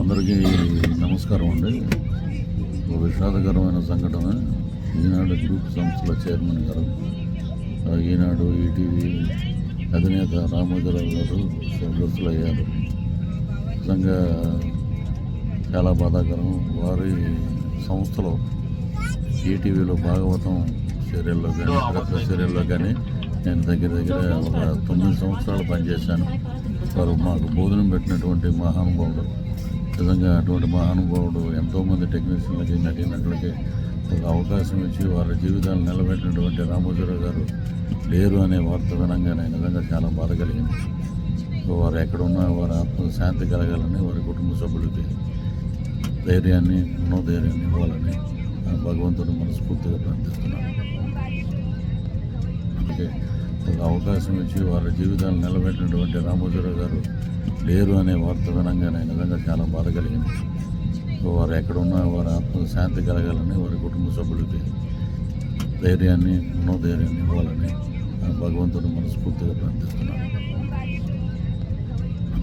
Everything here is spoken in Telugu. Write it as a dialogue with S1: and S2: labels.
S1: అందరికీ నమస్కారం అండి. ఒక విషాదకరమైన సంఘటన. ఈనాడు గ్రూప్ సంస్థల చైర్మన్ గారు, ఈనాడు ఈటీవీ అధినేత రామోజీరావు గారు స్వర్గస్థులయ్యారు. నిజంగా చాలా బాధాకరం. వారి సంస్థలో ఈటీవీలో భాగవతం సీరియల్లో కానీ ఇతర సీరియల్లో కానీ నేను దగ్గర ఒక 9 సంవత్సరాలు పనిచేశాను. వారు మాకు భోజనం పెట్టినటువంటి మహానుభావుడు. నిజంగా అటువంటి మహానుభావుడు ఎంతోమంది టెక్నీషియన్లకి నటీనటులకి ఒక అవకాశం ఇచ్చి వారి జీవితాలు నిలబెట్టినటువంటి రామోజీరావు గారు లేరు అనే వార్త వినంగానే నిజంగా చాలా బాధ కలిగింది. వారు ఎక్కడున్నా వారి ఆత్మ శాంతి కలగాలని, వారి కుటుంబ సభ్యులకి ధైర్యాన్ని, మనోధైర్యాన్ని ఇవ్వాలని భగవంతుడు మనస్ఫూర్తిగా ప్రార్థిస్తున్నాను. అందుకే ఒక అవకాశం ఇచ్చి వారి జీవితాలు నిలబెట్టినటువంటి రామోజీరావు గారు లేరు అనే వార్త వినంగానే నిజంగా చాలా బాధ కలిగింది. వారు ఎక్కడున్నా వారి ఆత్మ శాంతి కలగాలని, వారి కుటుంబ సభ్యులకి ధైర్యాన్ని, మనోధైర్యాన్ని ఇవ్వాలని భగవంతుడు మనస్ఫూర్తిగా ప్రార్థిస్తున్నాను.